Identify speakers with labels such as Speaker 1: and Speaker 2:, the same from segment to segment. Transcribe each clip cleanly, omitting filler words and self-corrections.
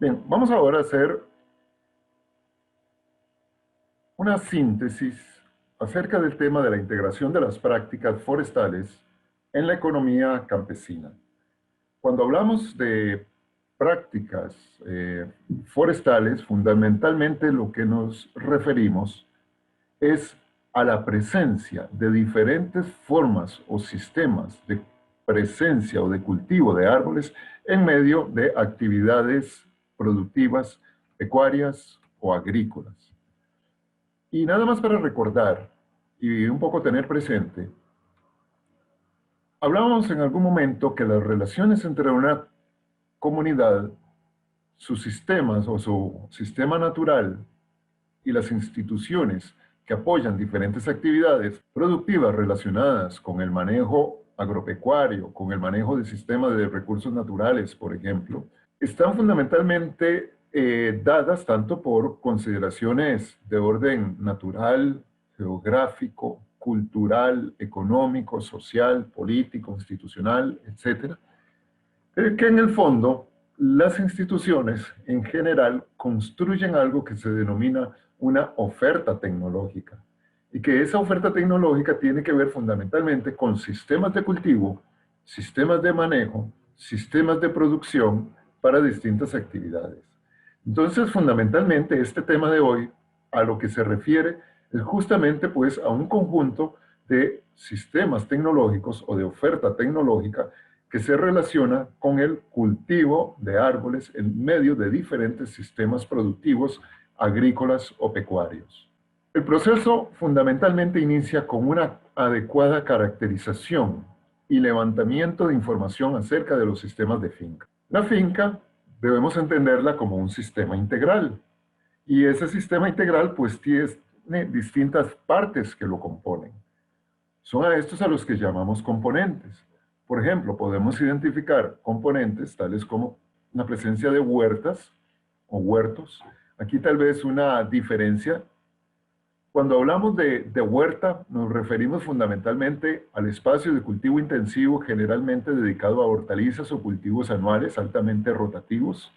Speaker 1: Bien, vamos ahora a hacer una síntesis acerca del tema de la integración de las prácticas forestales en la economía campesina. Cuando hablamos de prácticas forestales, fundamentalmente lo que nos referimos es a la presencia de diferentes formas o sistemas de presencia o de cultivo de árboles en medio de actividades productivas, pecuarias o agrícolas. Y nada más para recordar y un poco tener presente, hablábamos en algún momento que las relaciones entre una comunidad, sus sistemas o su sistema natural y las instituciones que apoyan diferentes actividades productivas relacionadas con el manejo agropecuario, con el manejo de sistemas de recursos naturales, por ejemplo, están fundamentalmente dadas tanto por consideraciones de orden natural, geográfico, cultural, económico, social, político, institucional, etcétera, que en el fondo las instituciones en general construyen algo que se denomina una oferta tecnológica y que esa oferta tecnológica tiene que ver fundamentalmente con sistemas de cultivo, sistemas de manejo, sistemas de producción para distintas actividades. Entonces, fundamentalmente, este tema de hoy a lo que se refiere es justamente pues a un conjunto de sistemas tecnológicos o de oferta tecnológica que se relaciona con el cultivo de árboles en medio de diferentes sistemas productivos agrícolas o pecuarios. El proceso fundamentalmente inicia con una adecuada caracterización y levantamiento de información acerca de los sistemas de finca. La finca debemos entenderla como un sistema integral y ese sistema integral pues tiene distintas partes que lo componen. Son a estos a los que llamamos componentes. Por ejemplo, podemos identificar componentes tales como la presencia de huertas o huertos. Aquí tal vez una diferencia. Cuando hablamos de huerta, nos referimos fundamentalmente al espacio de cultivo intensivo generalmente dedicado a hortalizas o cultivos anuales altamente rotativos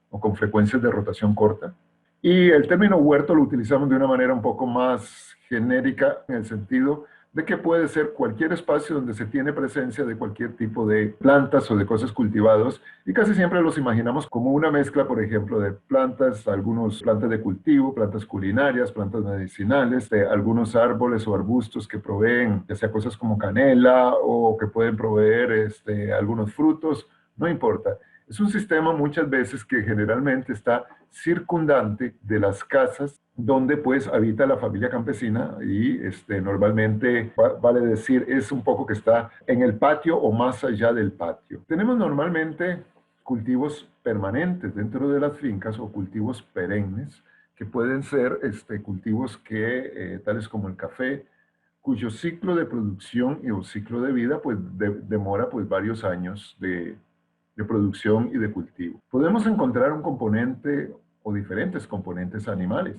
Speaker 1: o con frecuencias de rotación corta. Y el término huerto lo utilizamos de una manera un poco más genérica en el sentido de que puede ser cualquier espacio donde se tiene presencia de cualquier tipo de plantas o de cosas cultivados y casi siempre los imaginamos como una mezcla, por ejemplo, de plantas, algunos plantas de cultivo, plantas culinarias, plantas medicinales, de algunos árboles o arbustos que proveen ya sea cosas como canela o que pueden proveer algunos frutos, no importa. Es un sistema muchas veces que generalmente está circundante de las casas donde pues habita la familia campesina y normalmente vale decir es un poco que está en el patio o más allá del patio. Tenemos normalmente cultivos permanentes dentro de las fincas o cultivos perennes que pueden ser cultivos que tales como el café, cuyo ciclo de producción y o ciclo de vida pues demora pues varios años de producción y de cultivo. Podemos encontrar un componente o diferentes componentes animales.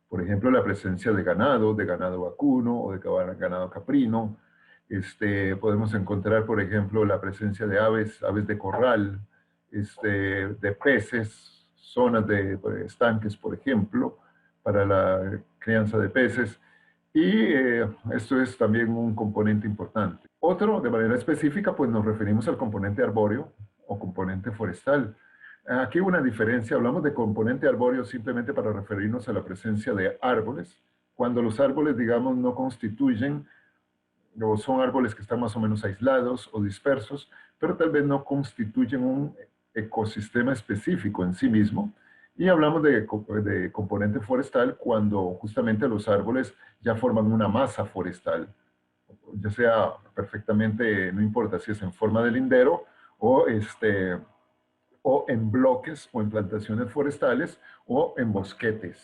Speaker 1: Por ejemplo, la presencia de ganado vacuno o de ganado caprino. Podemos encontrar, por ejemplo, la presencia de aves, aves de corral, de peces, zonas de estanques, por ejemplo, para la crianza de peces. Y esto es también un componente importante. Otro, de manera específica, pues nos referimos al componente arbóreo o componente forestal. Aquí una diferencia, hablamos de componente arbóreo simplemente para referirnos a la presencia de árboles, cuando los árboles, digamos, no constituyen, o son árboles que están más o menos aislados o dispersos, pero tal vez no constituyen un ecosistema específico en sí mismo. Y hablamos de componente forestal cuando justamente los árboles ya forman una masa forestal, ya sea perfectamente, no importa si es en forma de lindero o o en bloques o en plantaciones forestales o en bosquetes.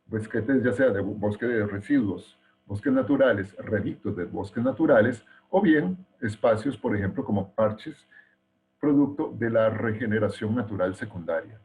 Speaker 1: Bosquetes ya sea de bosque de residuos, bosques naturales, relictos de bosques naturales, o bien espacios, por ejemplo, como parches, producto de la regeneración natural secundaria.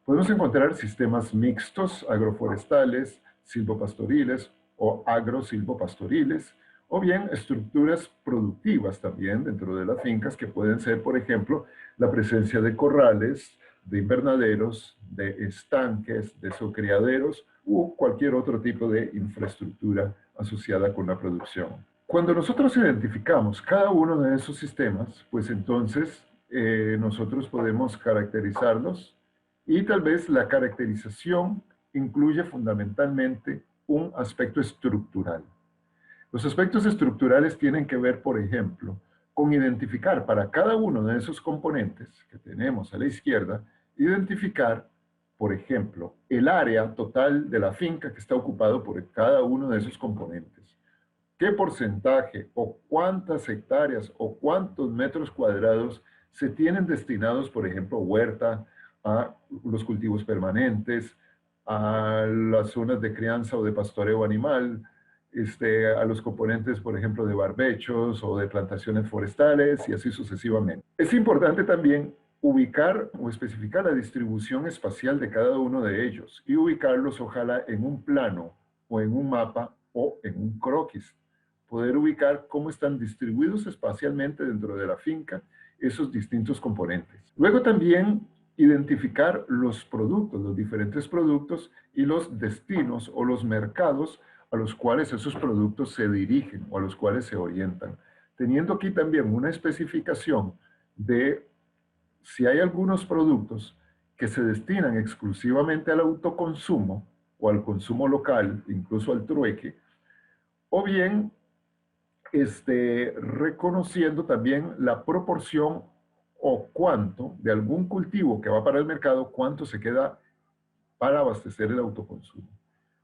Speaker 1: Podemos encontrar sistemas mixtos, agroforestales, silvopastoriles o agrosilvopastoriles, o bien estructuras productivas también dentro de las fincas que pueden ser, por ejemplo, la presencia de corrales, de invernaderos, de estanques, de socriaderos u cualquier otro tipo de infraestructura asociada con la producción. Cuando nosotros identificamos cada uno de esos sistemas, pues entonces nosotros podemos caracterizarlos y tal vez la caracterización incluye fundamentalmente un aspecto estructural. Los aspectos estructurales tienen que ver, por ejemplo, con identificar para cada uno de esos componentes que tenemos a la izquierda, identificar, por ejemplo, el área total de la finca que está ocupado por cada uno de esos componentes. ¿Qué porcentaje o cuántas hectáreas o cuántos metros cuadrados se tienen destinados, por ejemplo, huerta, a los cultivos permanentes, a las zonas de crianza o de pastoreo animal, a los componentes, por ejemplo, de barbechos o de plantaciones forestales y así sucesivamente? Es importante también ubicar o especificar la distribución espacial de cada uno de ellos y ubicarlos, ojalá, en un plano o en un mapa o en un croquis. Poder ubicar cómo están distribuidos espacialmente dentro de la finca esos distintos componentes. Luego también identificar los productos, los diferentes productos y los destinos o los mercados a los cuales esos productos se dirigen o a los cuales se orientan. Teniendo aquí también una especificación de si hay algunos productos que se destinan exclusivamente al autoconsumo o al consumo local, incluso al trueque, o bien reconociendo también la proporción o cuánto de algún cultivo que va para el mercado, cuánto se queda para abastecer el autoconsumo.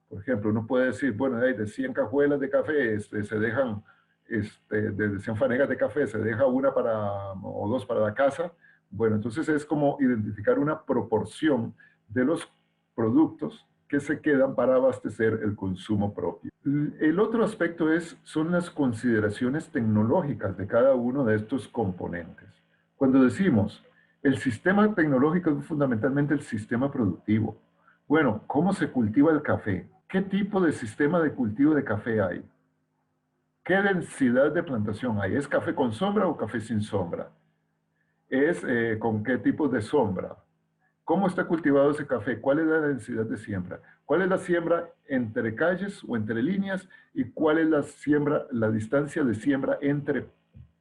Speaker 1: Por ejemplo, uno puede decir, bueno, de 100 cajuelas de café se dejan, de 100 fanegas de café se deja una para, o dos para la casa. Bueno, entonces es como identificar una proporción de los productos que se quedan para abastecer el consumo propio. El otro aspecto son las consideraciones tecnológicas de cada uno de estos componentes. Cuando decimos el sistema tecnológico es fundamentalmente el sistema productivo. Bueno, ¿cómo se cultiva el café? ¿Qué tipo de sistema de cultivo de café hay? ¿Qué densidad de plantación hay? ¿Es café con sombra o café sin sombra? ¿Es con qué tipo de sombra? ¿Cómo está cultivado ese café? ¿Cuál es la densidad de siembra? ¿Cuál es la siembra entre calles o entre líneas? ¿Y cuál es la distancia de siembra entre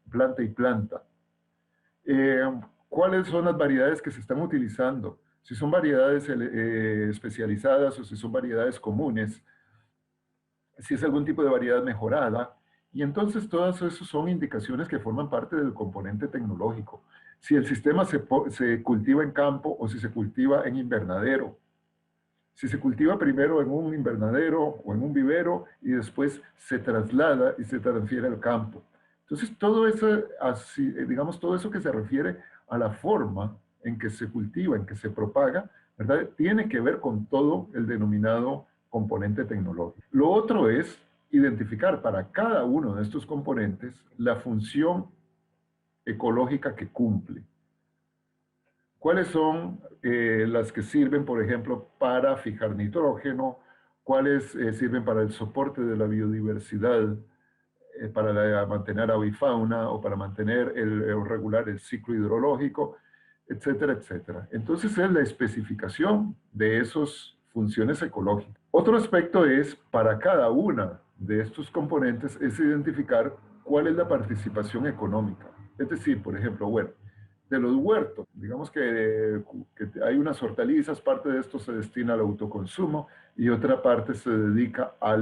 Speaker 1: planta y planta? ¿Cuáles son las variedades que se están utilizando? Si son variedades especializadas o si son variedades comunes, si es algún tipo de variedad mejorada. Y entonces todas esas son indicaciones que forman parte del componente tecnológico. Si el sistema se cultiva en campo o si se cultiva en invernadero. Si se cultiva primero en un invernadero o en un vivero y después se traslada y se transfiere al campo. Entonces todo eso, digamos, todo eso que se refiere a la forma en que se cultiva, en que se propaga, ¿verdad? Tiene que ver con todo el denominado componente tecnológico. Lo otro es identificar para cada uno de estos componentes la función ecológica que cumple. ¿Cuáles son las que sirven, por ejemplo, para fijar nitrógeno? ¿Cuáles sirven para el soporte de la biodiversidad, para mantener avifauna o para mantener o regular el ciclo hidrológico, etcétera, etcétera? Entonces es la especificación de esas funciones ecológicas. Otro aspecto es, para cada una de estos componentes, es identificar cuál es la participación económica. Es decir, por ejemplo, bueno, de los huertos, digamos que hay unas hortalizas, parte de esto se destina al autoconsumo y otra parte se dedica a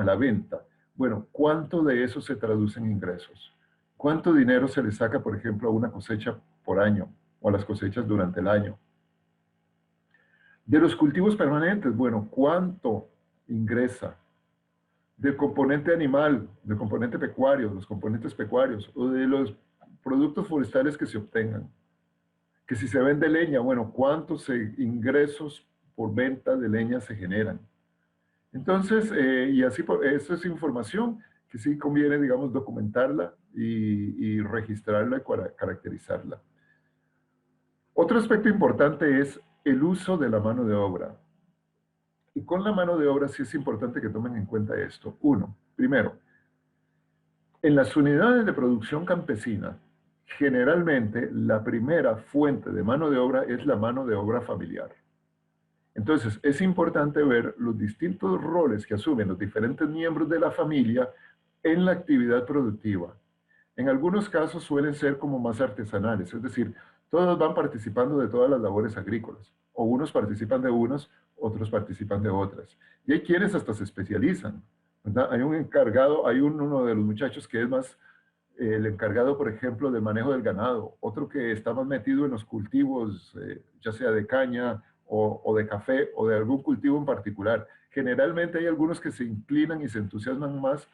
Speaker 1: la venta. Bueno, ¿cuánto de eso se traduce en ingresos? ¿Cuánto dinero se le saca, por ejemplo, a una cosecha por año o a las cosechas durante el año? De los cultivos permanentes, bueno, ¿cuánto ingresa? Del componente animal, del componente pecuario, los componentes pecuarios o de los productos forestales que se obtengan. Que si se vende leña, bueno, ¿cuántos ingresos por venta de leña se generan? Entonces, y así, eso es información que sí conviene, digamos, documentarla y registrarla y caracterizarla. Otro aspecto importante es el uso de la mano de obra. Y con la mano de obra sí es importante que tomen en cuenta esto. Uno, primero, en las unidades de producción campesina, Generalmente, la primera fuente de mano de obra es la mano de obra familiar. Entonces, es importante ver los distintos roles que asumen los diferentes miembros de la familia en la actividad productiva. En algunos casos suelen ser como más artesanales, es decir, todos van participando de todas las labores agrícolas, o unos participan de unos, otros participan de otras. Y hay quienes hasta se especializan, ¿verdad? Hay un encargado, hay uno de los muchachos que es más el encargado, por ejemplo, del manejo del ganado, otro que está más metido en los cultivos, ya sea de caña o de café o de algún cultivo en particular. Generalmente hay algunos que se inclinan y se entusiasman más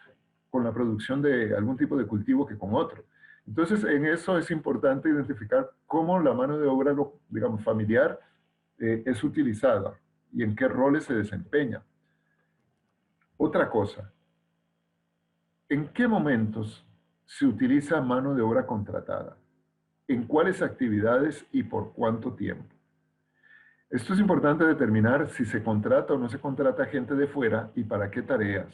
Speaker 1: con la producción de algún tipo de cultivo que con otro. Entonces, en eso es importante identificar cómo la mano de obra, digamos, familiar es utilizada y en qué roles se desempeña. Otra cosa, ¿en qué momentos se utiliza mano de obra contratada? ¿En cuáles actividades y por cuánto tiempo? Esto es importante determinar si se contrata o no se contrata gente de fuera y para qué tareas,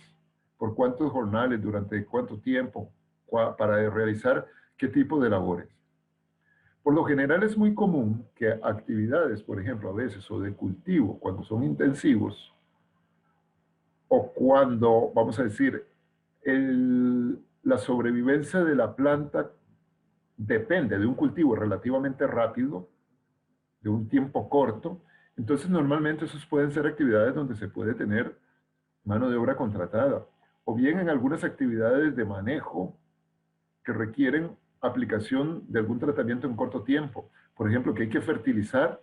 Speaker 1: por cuántos jornales, durante cuánto tiempo, para realizar qué tipo de labores. Por lo general es muy común que actividades, por ejemplo, a veces, o de cultivo, cuando son intensivos, o cuando, vamos a decir, la sobrevivencia de la planta depende de un cultivo relativamente rápido, de un tiempo corto, entonces normalmente esos pueden ser actividades donde se puede tener mano de obra contratada, o bien en algunas actividades de manejo que requieren aplicación de algún tratamiento en corto tiempo. Por ejemplo, que hay que fertilizar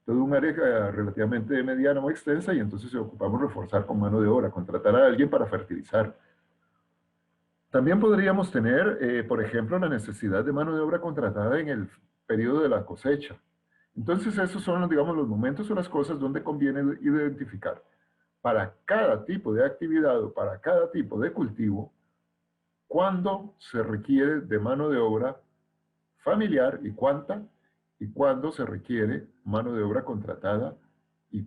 Speaker 1: todo un área relativamente mediana o extensa y entonces ocupamos reforzar con mano de obra, contratar a alguien para fertilizar. También podríamos tener, por ejemplo, la necesidad de mano de obra contratada en el periodo de la cosecha. Entonces, esos son, digamos, los momentos o las cosas donde conviene identificar para cada tipo de actividad o para cada tipo de cultivo cuándo se requiere de mano de obra familiar y cuánta, y cuándo se requiere mano de obra contratada y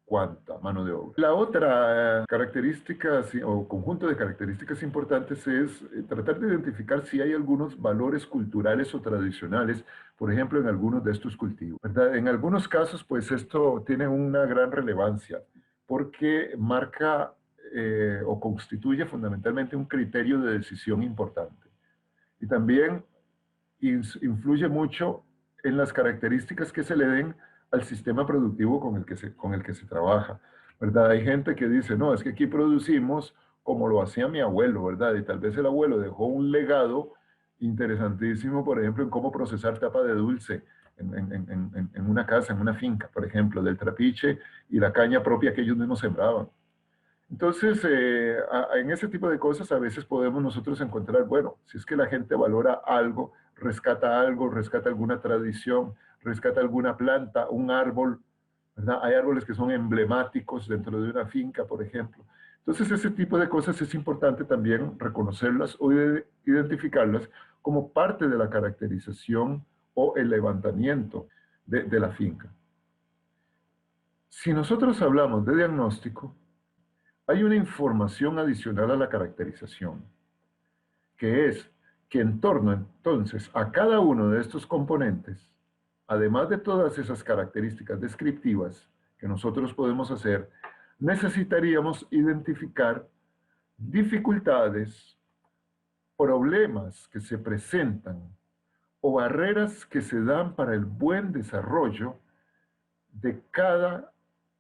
Speaker 1: cuánta mano de obra. La otra característica o conjunto de características importantes es tratar de identificar si hay algunos valores culturales o tradicionales, por ejemplo, en algunos de estos cultivos, ¿verdad? En algunos casos, pues esto tiene una gran relevancia porque marca o constituye fundamentalmente un criterio de decisión importante. Y también influye mucho en las características que se le den al sistema productivo con el que se trabaja, ¿verdad? Hay gente que dice, no, es que aquí producimos como lo hacía mi abuelo, ¿verdad? Y tal vez el abuelo dejó un legado interesantísimo, por ejemplo, en cómo procesar tapa de dulce en una casa, en una finca, por ejemplo, del trapiche y la caña propia que ellos mismos sembraban. Entonces, en ese tipo de cosas a veces podemos nosotros encontrar, bueno, si es que la gente valora algo, rescata alguna tradición, rescata alguna planta, un árbol, ¿verdad? Hay árboles que son emblemáticos dentro de una finca, por ejemplo. Entonces, ese tipo de cosas es importante también reconocerlas o identificarlas como parte de la caracterización o el levantamiento de la finca. Si nosotros hablamos de diagnóstico, hay una información adicional a la caracterización, que es que en torno entonces a cada uno de estos componentes, además de todas esas características descriptivas que nosotros podemos hacer, necesitaríamos identificar dificultades, problemas que se presentan o barreras que se dan para el buen desarrollo de cada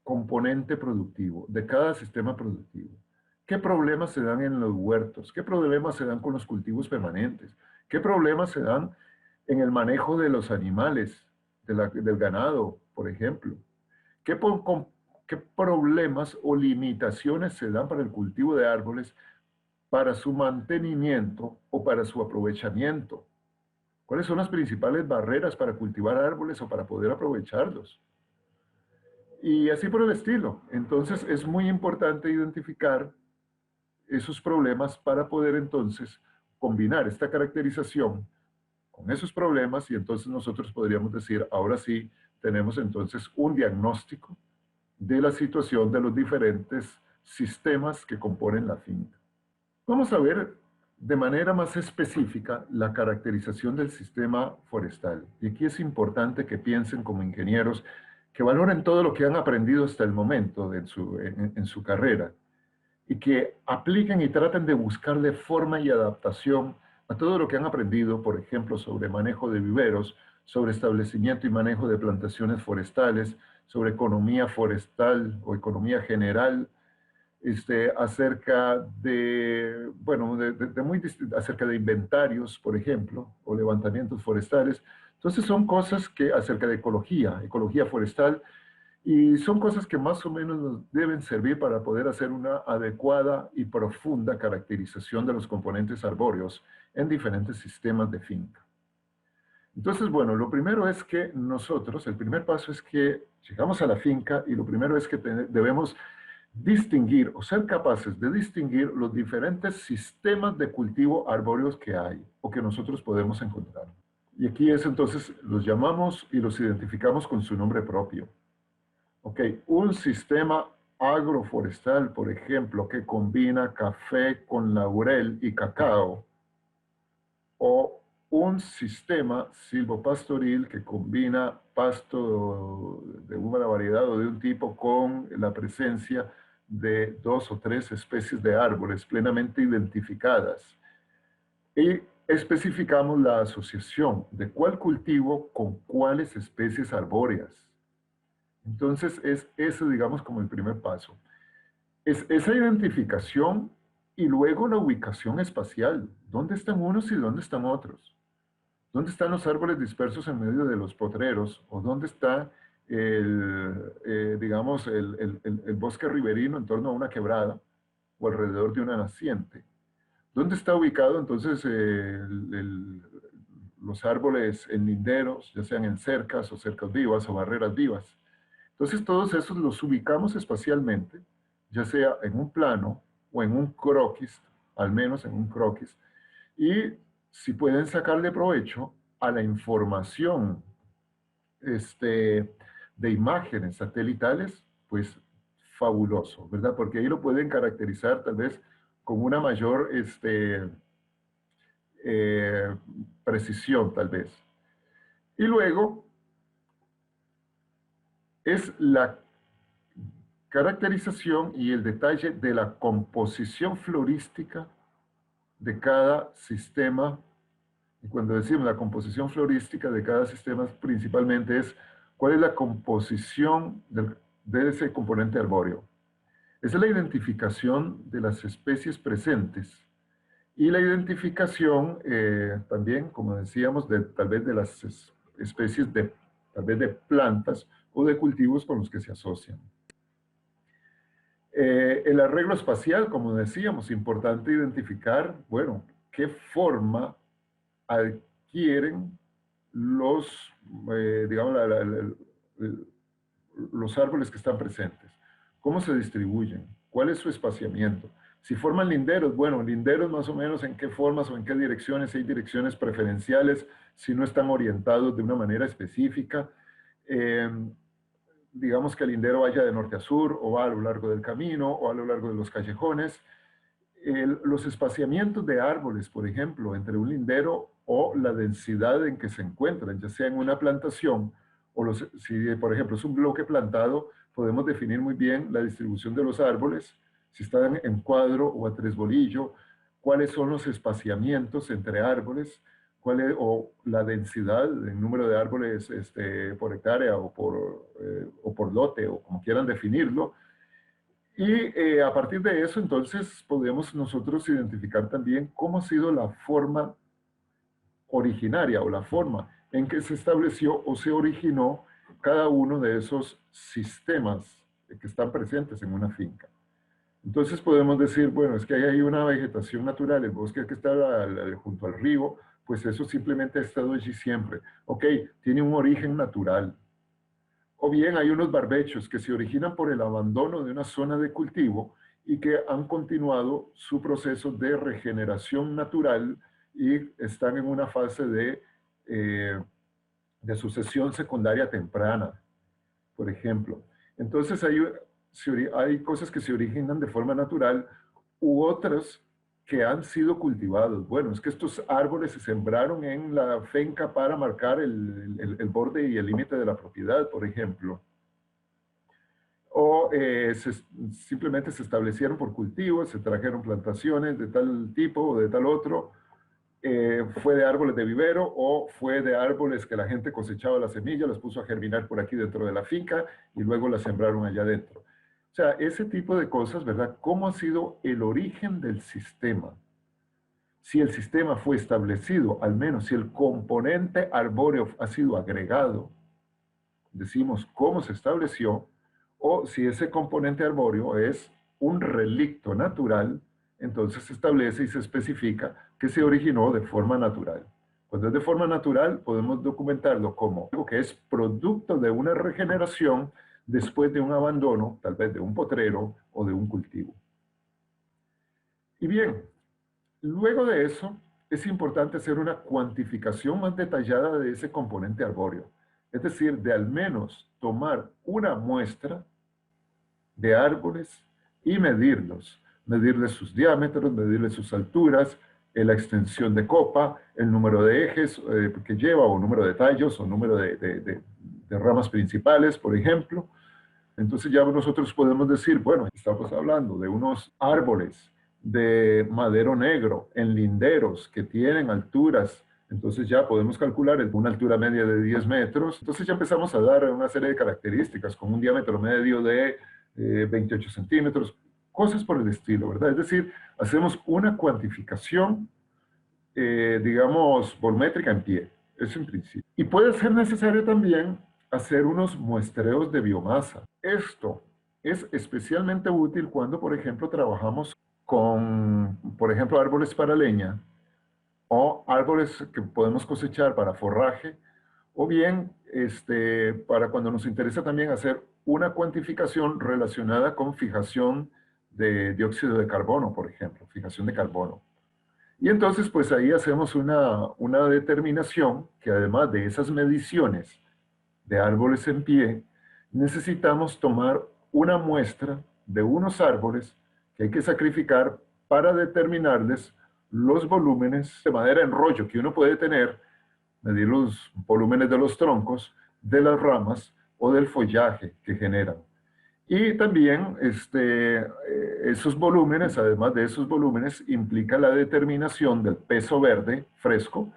Speaker 1: componente productivo, de cada sistema productivo. ¿Qué problemas se dan en los huertos? ¿Qué problemas se dan con los cultivos permanentes? ¿Qué problemas se dan en el manejo de los animales, del ganado, por ejemplo? ¿Qué problemas o limitaciones se dan para el cultivo de árboles, para su mantenimiento o para su aprovechamiento? ¿Cuáles son las principales barreras para cultivar árboles o para poder aprovecharlos? Y así por el estilo. Entonces es muy importante identificar esos problemas para poder entonces combinar esta caracterización con esos problemas y entonces nosotros podríamos decir, ahora sí, tenemos entonces un diagnóstico de la situación de los diferentes sistemas que componen la finca. Vamos a ver de manera más específica la caracterización del sistema forestal. Y aquí es importante que piensen como ingenieros, que valoren todo lo que han aprendido hasta el momento en su carrera y que apliquen y traten de buscarle forma y adaptación a todo lo que han aprendido, por ejemplo, sobre manejo de viveros, sobre establecimiento y manejo de plantaciones forestales, sobre economía forestal o economía general, acerca de, bueno, acerca de inventarios, por ejemplo, o levantamientos forestales. Entonces son cosas que acerca de ecología, ecología forestal, y son cosas que más o menos nos deben servir para poder hacer una adecuada y profunda caracterización de los componentes arbóreos en diferentes sistemas de finca. Entonces, bueno, lo primero es que nosotros, el primer paso es que llegamos a la finca y lo primero es que debemos distinguir o ser capaces de distinguir los diferentes sistemas de cultivo arbóreos que hay o que nosotros podemos encontrar. Y aquí es entonces, los llamamos y los identificamos con su nombre propio. Ok, un sistema agroforestal, por ejemplo, que combina café con laurel y cacao, o un sistema silvopastoril que combina pasto de una variedad o de un tipo con la presencia de 2 o 3 especies de árboles plenamente identificadas. Y especificamos la asociación de cuál cultivo con cuáles especies arbóreas. Entonces, es ese, digamos, como el primer paso. Es esa identificación y luego la ubicación espacial. ¿Dónde están unos y dónde están otros? ¿Dónde están los árboles dispersos en medio de los potreros? ¿O dónde está digamos, el bosque riverino en torno a una quebrada o alrededor de una naciente? ¿Dónde está ubicado entonces los árboles en linderos, ya sean en cercas o cercas vivas o barreras vivas? Entonces todos esos los ubicamos espacialmente, ya sea en un plano o en un croquis, al menos en un croquis, y si pueden sacarle provecho a la información de imágenes satelitales, pues fabuloso, ¿verdad? Porque ahí lo pueden caracterizar tal vez con una mayor eh, precisión, tal vez. Y luego es la caracterización y el detalle de la composición florística de cada sistema. Y cuando decimos la composición florística de cada sistema, principalmente es cuál es la composición de ese componente arbóreo. Esa es la identificación de las especies presentes y la identificación también, como decíamos, tal vez de las especies tal vez de plantas o de cultivos con los que se asocian. El arreglo espacial, como decíamos, importante identificar, bueno, qué forma adquieren digamos, los árboles que están presentes, cómo se distribuyen, cuál es su espaciamiento. Si forman linderos, bueno, linderos más o menos en qué formas o en qué direcciones, hay direcciones preferenciales, si no están orientados de una manera específica. Eh, digamos que el lindero vaya de norte a sur, o va a lo largo del camino, o a lo largo de los callejones. Los espaciamientos de árboles, por ejemplo, entre un lindero o la densidad en que se encuentran, ya sea en una plantación, o si por ejemplo es un bloque plantado, podemos definir muy bien la distribución de los árboles, si están en cuadro o a tres bolillo, cuáles son los espaciamientos entre árboles, o la densidad, el número de árboles por hectárea o por lote, o como quieran definirlo. Y a partir de eso, entonces, podemos nosotros identificar también cómo ha sido la forma originaria o la forma en que se estableció o se originó cada uno de esos sistemas que están presentes en una finca. Entonces podemos decir, bueno, es que hay una vegetación natural, el bosque que está junto al río, pues eso simplemente ha estado allí siempre. Ok, tiene un origen natural. O bien hay unos barbechos que se originan por el abandono de una zona de cultivo y que han continuado su proceso de regeneración natural y están en una fase de sucesión secundaria temprana, por ejemplo. Entonces hay cosas que se originan de forma natural u otras que han sido cultivados. Bueno, es que estos árboles se sembraron en la finca para marcar el borde y el límite de la propiedad, por ejemplo. O simplemente se establecieron por cultivos, se trajeron plantaciones de tal tipo o de tal otro, fue de árboles de vivero o fue de árboles que la gente cosechaba la semilla, las puso a germinar por aquí dentro de la finca y luego las sembraron allá adentro. O sea, ese tipo de cosas, ¿verdad? ¿Cómo ha sido el origen del sistema? Si el sistema fue establecido, al menos si el componente arbóreo ha sido agregado, decimos cómo se estableció, o si ese componente arbóreo es un relicto natural, entonces se establece y se especifica que se originó de forma natural. Cuando es de forma natural, podemos documentarlo como algo que es producto de una regeneración después de un abandono, tal vez de un potrero o de un cultivo. Y bien, luego de eso, es importante hacer una cuantificación más detallada de ese componente arbóreo. Es decir, de al menos tomar una muestra de árboles y medirlos. Medirles sus diámetros, medirles sus alturas, la extensión de copa, el número de ejes que lleva, o número de tallos, o número de ramas principales, por ejemplo. Entonces ya nosotros podemos decir, bueno, estamos hablando de unos árboles de madero negro en linderos que tienen alturas, entonces ya podemos calcular una altura media de 10 metros. Entonces ya empezamos a dar una serie de características con un diámetro medio de 28 centímetros, cosas por el estilo, ¿verdad? Es decir, hacemos una cuantificación, digamos, volumétrica en pie, eso en principio. Y puede ser necesario también hacer unos muestreos de biomasa. Esto es especialmente útil cuando, por ejemplo, trabajamos con, por ejemplo, árboles para leña o árboles que podemos cosechar para forraje, o bien para cuando nos interesa también hacer una cuantificación relacionada con fijación de dióxido de carbono, por ejemplo, fijación de carbono. Y entonces, pues ahí hacemos una determinación que además de esas mediciones de árboles en pie, necesitamos tomar una muestra de unos árboles que hay que sacrificar para determinarles los volúmenes de madera en rollo que uno puede tener, medir los volúmenes de los troncos, de las ramas o del follaje que generan. Y también esos volúmenes, además de esos volúmenes, implica la determinación del peso verde fresco,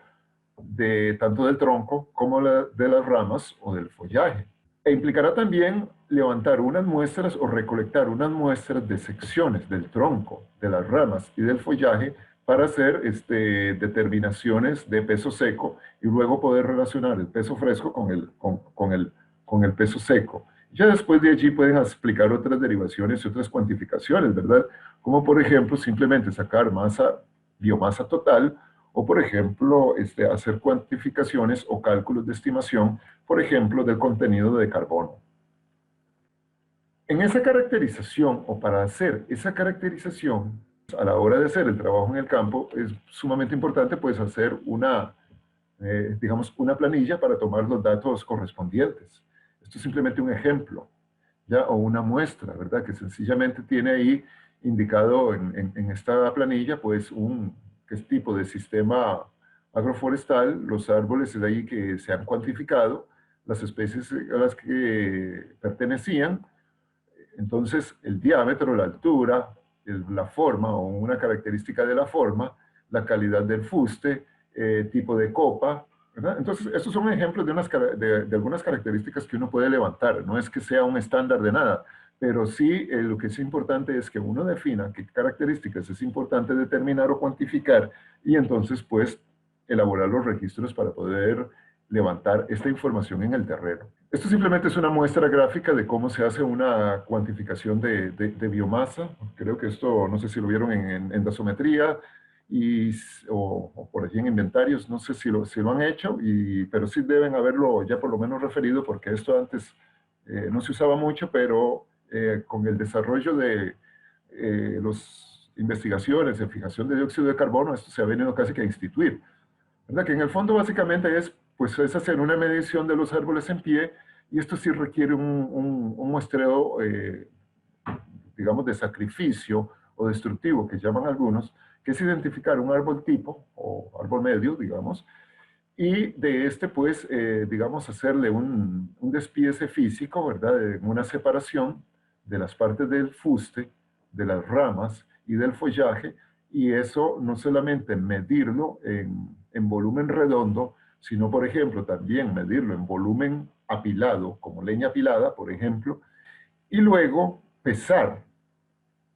Speaker 1: tanto del tronco como de las ramas o del follaje. E implicará también levantar unas muestras o recolectar unas muestras de secciones del tronco, de las ramas y del follaje para hacer determinaciones de peso seco y luego poder relacionar el peso fresco con el peso seco. Ya después de allí pueden explicar otras derivaciones y otras cuantificaciones, ¿verdad? Como por ejemplo simplemente sacar biomasa total, o por ejemplo hacer cuantificaciones o cálculos de estimación, por ejemplo, del contenido de carbono. En esa caracterización, o para hacer esa caracterización, a la hora de hacer el trabajo en el campo, es sumamente importante pues hacer digamos, una planilla para tomar los datos correspondientes. Esto es simplemente un ejemplo, ¿ya? O una muestra, ¿verdad? Que sencillamente tiene ahí indicado en esta planilla, pues, qué tipo de sistema agroforestal, los árboles de ahí que se han cuantificado, las especies a las que pertenecían, entonces el diámetro, la altura, la forma o una característica de la forma, la calidad del fuste, tipo de copa, ¿verdad? Entonces, estos son ejemplos de algunas características que uno puede levantar. No es que sea un estándar de nada, pero sí lo que es importante es que uno defina qué características es importante determinar o cuantificar y entonces, pues, elaborar los registros para poder levantar esta información en el terreno. Esto simplemente es una muestra gráfica de cómo se hace una cuantificación de biomasa. Creo que esto, no sé si lo vieron en dosimetría, o por allí en inventarios, no sé si lo han hecho, pero sí deben haberlo ya por lo menos referido, porque esto antes no se usaba mucho, pero con el desarrollo de las investigaciones en fijación de dióxido de carbono, esto se ha venido casi que a instituir, ¿verdad? Que en el fondo básicamente pues, es hacer una medición de los árboles en pie, y esto sí requiere un muestreo, digamos, de sacrificio o destructivo, que llaman algunos, que es identificar un árbol tipo o árbol medio, digamos, y de este, pues, digamos, hacerle un despiece físico, ¿verdad? Una separación de las partes del fuste, de las ramas y del follaje, y eso no solamente medirlo en volumen redondo, sino, por ejemplo, también medirlo en volumen apilado, como leña apilada, por ejemplo, y luego pesar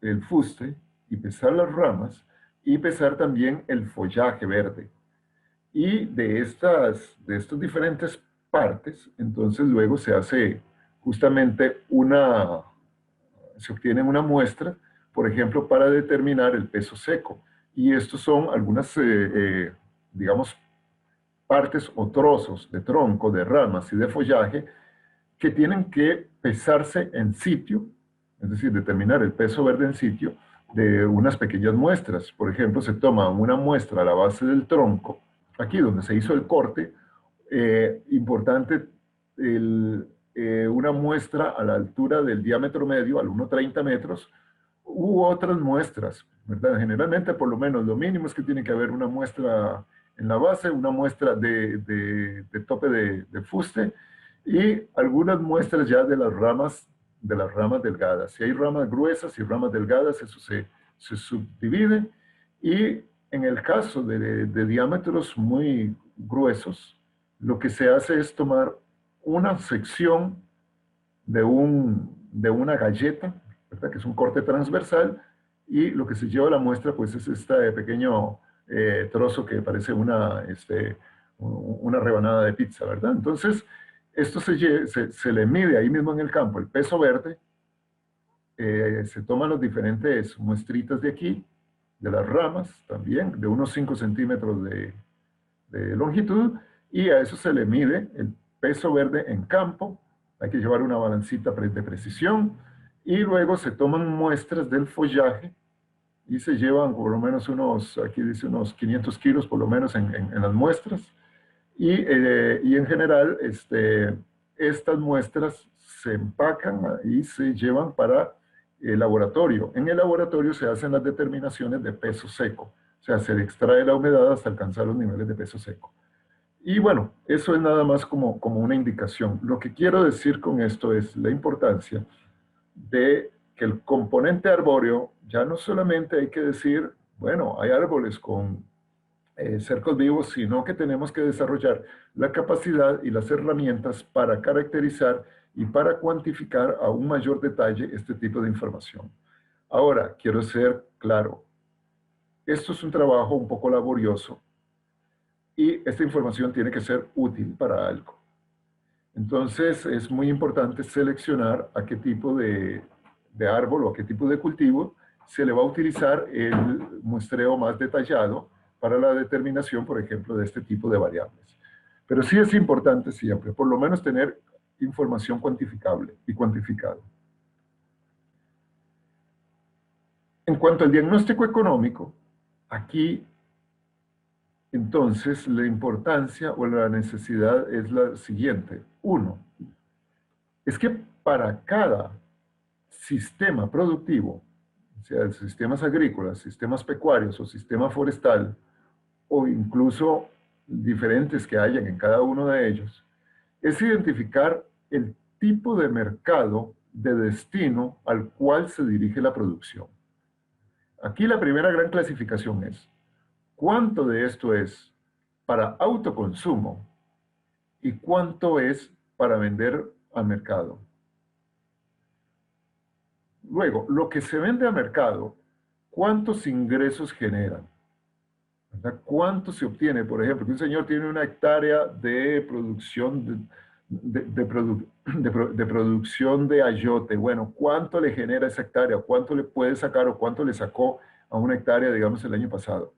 Speaker 1: el fuste y pesar las ramas y pesar también el follaje verde. Y de estas diferentes partes, entonces luego se hace justamente se obtiene una muestra, por ejemplo, para determinar el peso seco. Y estos son algunas, digamos, partes o trozos de tronco, de ramas y de follaje que tienen que pesarse en sitio, es decir, determinar el peso verde en sitio de unas pequeñas muestras. Por ejemplo, se toma una muestra a la base del tronco, aquí donde se hizo el corte, importante una muestra a la altura del diámetro medio, al 1,30 metros, u otras muestras, ¿verdad? Generalmente, por lo menos, lo mínimo es que tiene que haber una muestra en la base, una muestra de tope de fuste y algunas muestras ya de las ramas delgadas. Si hay ramas gruesas y ramas delgadas, eso se subdivide y en el caso de diámetros muy gruesos, lo que se hace es tomar una sección de una galleta, ¿verdad? Que es un corte transversal, y lo que se lleva a la muestra pues es este pequeño trozo que parece una rebanada de pizza, ¿verdad? Entonces, esto se le mide ahí mismo en el campo, el peso verde, se toman los diferentes muestritas de aquí, de las ramas también, de unos 5 centímetros de longitud, y a eso se le mide el peso verde en campo. Hay que llevar una balancita de precisión, y luego se toman muestras del follaje, y se llevan por lo menos aquí dice unos 500 kilos por lo menos en las muestras, y en general estas muestras se empacan y se llevan para el laboratorio. En el laboratorio se hacen las determinaciones de peso seco, o sea, se extrae la humedad hasta alcanzar los niveles de peso seco. Y bueno, eso es nada más como una indicación. Lo que quiero decir con esto es la importancia de que el componente arbóreo ya no solamente hay que decir, bueno, hay árboles con cercos vivos, sino que tenemos que desarrollar la capacidad y las herramientas para caracterizar y para cuantificar a un mayor detalle este tipo de información. Ahora, quiero ser claro, esto es un trabajo un poco laborioso y esta información tiene que ser útil para algo. Entonces, es muy importante seleccionar a qué tipo de árbol o a qué tipo de cultivo se le va a utilizar el muestreo más detallado para la determinación, por ejemplo, de este tipo de variables. Pero sí es importante siempre, por lo menos tener información cuantificable y cuantificada. En cuanto al diagnóstico económico, aquí entonces la importancia o la necesidad es la siguiente. Uno, es que para cada sistema productivo, o sea, sistemas agrícolas, sistemas pecuarios o sistema forestal, o incluso diferentes que hayan en cada uno de ellos, es identificar el tipo de mercado de destino al cual se dirige la producción. Aquí la primera gran clasificación es cuánto de esto es para autoconsumo y cuánto es para vender al mercado. Luego, lo que se vende al mercado, ¿cuántos ingresos generan? ¿Verdad? ¿Cuánto se obtiene? Por ejemplo, que un señor tiene una hectárea de producción de producción de ayote. Bueno, ¿cuánto le genera esa hectárea? ¿Cuánto le puede sacar o cuánto le sacó a una hectárea, digamos, el año pasado?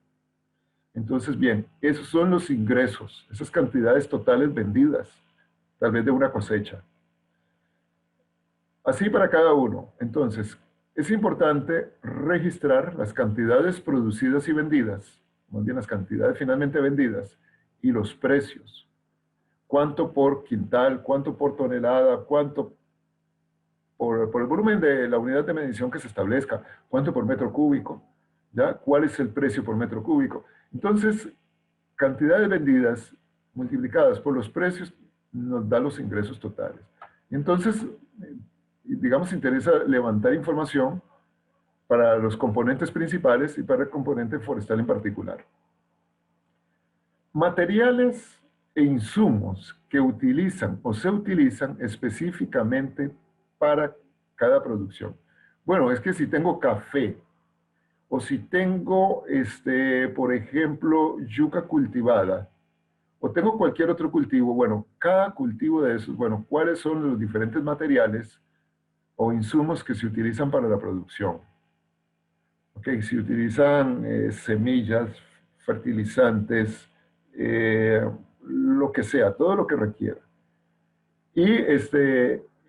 Speaker 1: Entonces, bien, esos son los ingresos, esas cantidades totales vendidas, tal vez de una cosecha. Así para cada uno. Entonces, es importante registrar las cantidades producidas y vendidas, más bien las cantidades finalmente vendidas, y los precios. Cuánto por quintal, cuánto por tonelada, cuánto por el volumen de la unidad de medición que se establezca, cuánto por metro cúbico, ¿ya? ¿Cuál es el precio por metro cúbico? Entonces, cantidades vendidas multiplicadas por los precios nos da los ingresos totales. Entonces, digamos, interesa levantar información para los componentes principales y para el componente forestal en particular. Materiales e insumos que utilizan o se utilizan específicamente para cada producción. Bueno, es que si tengo café o si tengo, por ejemplo, yuca cultivada o tengo cualquier otro cultivo, bueno, cada cultivo de esos, bueno, ¿cuáles son los diferentes materiales o insumos que se utilizan para la producción? Ok, si utilizan semillas, fertilizantes, lo que sea, todo lo que requiera. Y,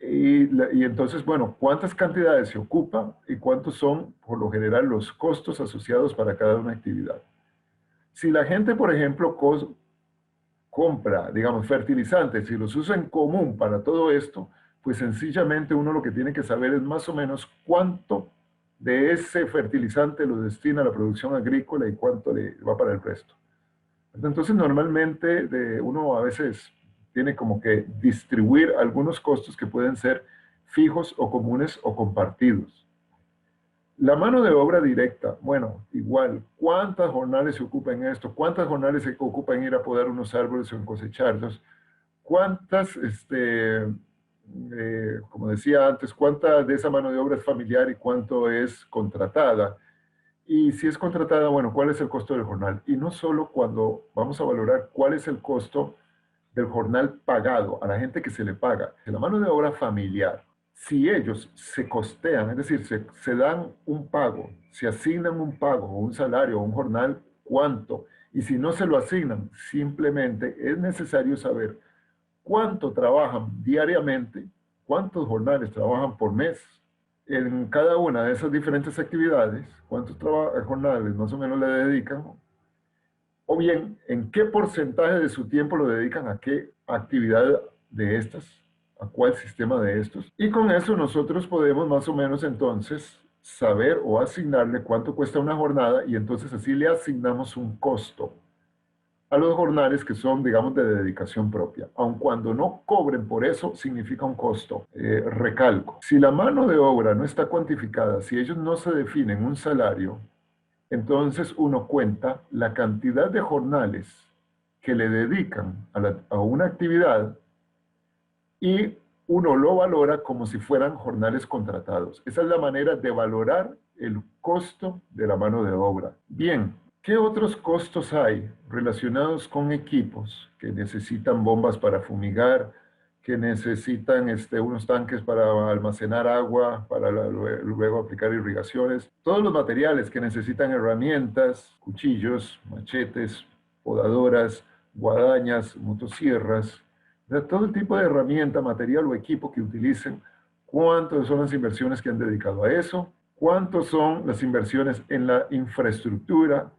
Speaker 1: y entonces, bueno, ¿cuántas cantidades se ocupan y cuántos son, por lo general, los costos asociados para cada una actividad? Si la gente, por ejemplo, compra, digamos, fertilizantes y los usa en común para todo esto, pues sencillamente uno lo que tiene que saber es más o menos cuánto de ese fertilizante lo destina a la producción agrícola y cuánto le va para el resto. Entonces, normalmente uno a veces tiene como que distribuir algunos costos que pueden ser fijos o comunes o compartidos. La mano de obra directa, bueno, igual, ¿cuántas jornales se ocupan en esto? ¿Cuántas jornales se ocupan en ir a podar unos árboles o en cosecharlos? ¿Cuántas, como decía antes, cuánta de esa mano de obra es familiar y cuánto es contratada? Y si es contratada, bueno, ¿cuál es el costo del jornal? Y no solo cuando vamos a valorar cuál es el costo del jornal pagado, a la gente que se le paga, de la mano de obra familiar. Si ellos se costean, es decir, se dan un pago, se asignan un pago, o un salario, o un jornal, ¿cuánto? Y si no se lo asignan, simplemente es necesario saber cuánto trabajan diariamente, cuántos jornales trabajan por mes en cada una de esas diferentes actividades, cuántos jornales más o menos le dedican, o bien en qué porcentaje de su tiempo lo dedican a qué actividad de estas, a cuál sistema de estos. Y con eso nosotros podemos más o menos entonces saber o asignarle cuánto cuesta una jornada y entonces así le asignamos un costo a los jornales que son, digamos, de dedicación propia. Aun cuando no cobren por eso, significa un costo. Recalco, si la mano de obra no está cuantificada, si ellos no se definen un salario, entonces uno cuenta la cantidad de jornales que le dedican a una actividad y uno lo valora como si fueran jornales contratados. Esa es la manera de valorar el costo de la mano de obra. Bien, ¿qué otros costos hay relacionados con equipos que necesitan bombas para fumigar, que necesitan unos tanques para almacenar agua, para luego aplicar irrigaciones? Todos los materiales que necesitan herramientas, cuchillos, machetes, podadoras, guadañas, motosierras, de todo el tipo de herramienta, material o equipo que utilicen, cuántas son las inversiones que han dedicado a eso, cuántas son las inversiones en la infraestructura,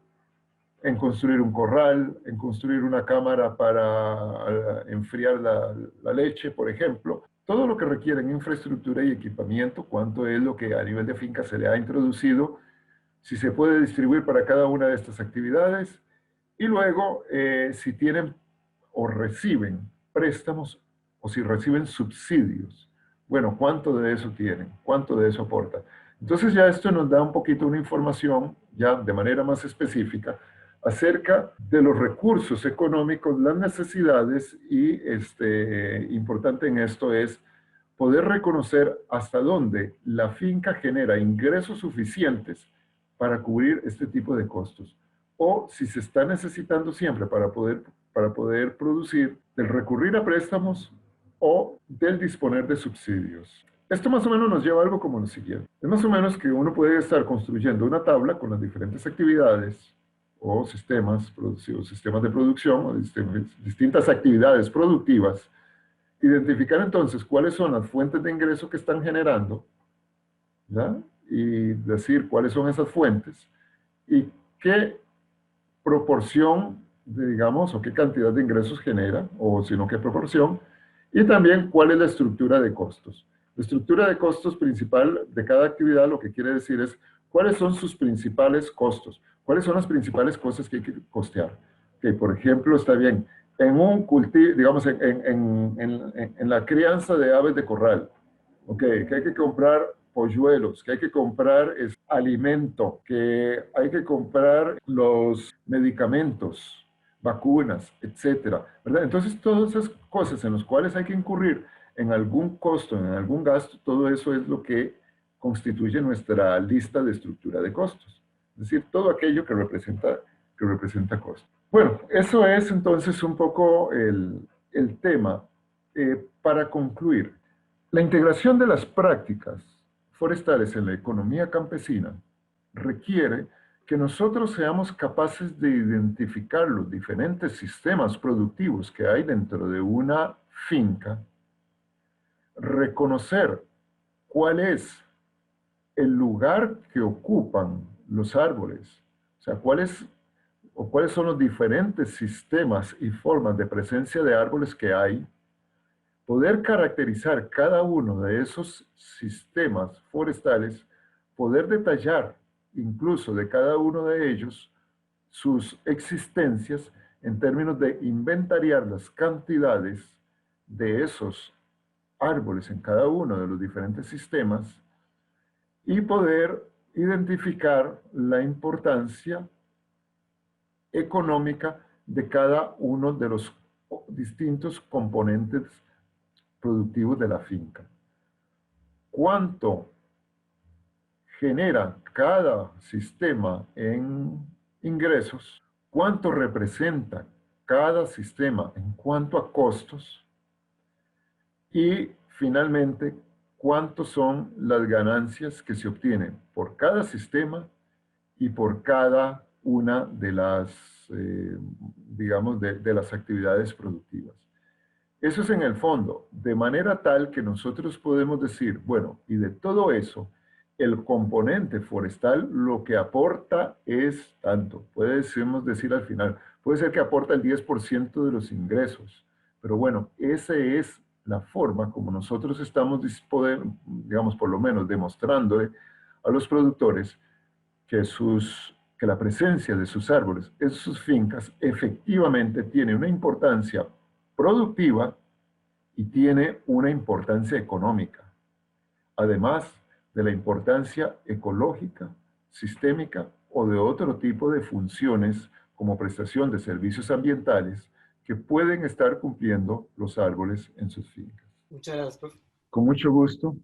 Speaker 1: en construir un corral, en construir una cámara para enfriar la leche, por ejemplo. Todo lo que requiere en infraestructura y equipamiento, cuánto es lo que a nivel de finca se le ha introducido, si se puede distribuir para cada una de estas actividades, y luego si tienen o reciben préstamos o si reciben subsidios. Bueno, ¿cuánto de eso tienen? ¿Cuánto de eso aporta? Entonces ya esto nos da un poquito una información, ya de manera más específica, acerca de los recursos económicos, las necesidades y importante en esto es poder reconocer hasta dónde la finca genera ingresos suficientes para cubrir este tipo de costos o si se está necesitando siempre para poder producir, del recurrir a préstamos o del disponer de subsidios. Esto más o menos nos lleva a algo como lo siguiente. Es más o menos que uno puede estar construyendo una tabla con las diferentes actividades o sistemas de producción o distintas actividades productivas. Identificar entonces cuáles son las fuentes de ingreso que están generando, ¿ya? Y decir cuáles son esas fuentes y qué proporción, digamos, o qué cantidad de ingresos genera, o si no, qué proporción, y también cuál es la estructura de costos. La estructura de costos principal de cada actividad lo que quiere decir es ¿Cuáles son sus principales costos? ¿Cuáles son las principales cosas que hay que costear? Que, por ejemplo, está bien, en un cultivo, digamos, en la crianza de aves de corral, ok, que hay que comprar polluelos, que hay que comprar alimento, que hay que comprar los medicamentos, vacunas, etcétera, ¿verdad? Entonces, todas esas cosas en las cuales hay que incurrir en algún costo, en algún gasto, todo eso es lo que constituye nuestra lista de estructura de costos. Es decir, todo aquello que representa costo. Bueno, eso es entonces un poco el tema. Para concluir, la integración de las prácticas forestales en la economía campesina requiere que nosotros seamos capaces de identificar los diferentes sistemas productivos que hay dentro de una finca, reconocer cuál es el lugar que ocupan los árboles, o sea, cuáles son los diferentes sistemas y formas de presencia de árboles que hay, poder caracterizar cada uno de esos sistemas forestales, poder detallar incluso de cada uno de ellos sus existencias en términos de inventariar las cantidades de esos árboles en cada uno de los diferentes sistemas y poder identificar la importancia económica de cada uno de los distintos componentes productivos de la finca. ¿Cuánto genera cada sistema en ingresos? ¿Cuánto representa cada sistema en cuanto a costos? Y finalmente, ¿cuántos son las ganancias que se obtienen por cada sistema y por cada una de las, digamos, de las actividades productivas? Eso es en el fondo, de manera tal que nosotros podemos decir, bueno, y de todo eso, el componente forestal lo que aporta es tanto. Podemos decir al final, puede ser que aporta el 10% de los ingresos, pero bueno, esa es la forma como nosotros estamos, digamos, por lo menos demostrándole a los productores que la presencia de sus árboles en sus fincas efectivamente tiene una importancia productiva y tiene una importancia económica, además de la importancia ecológica, sistémica o de otro tipo de funciones como prestación de servicios ambientales que pueden estar cumpliendo los árboles en sus fincas.
Speaker 2: Muchas gracias, profe.
Speaker 1: Con mucho gusto.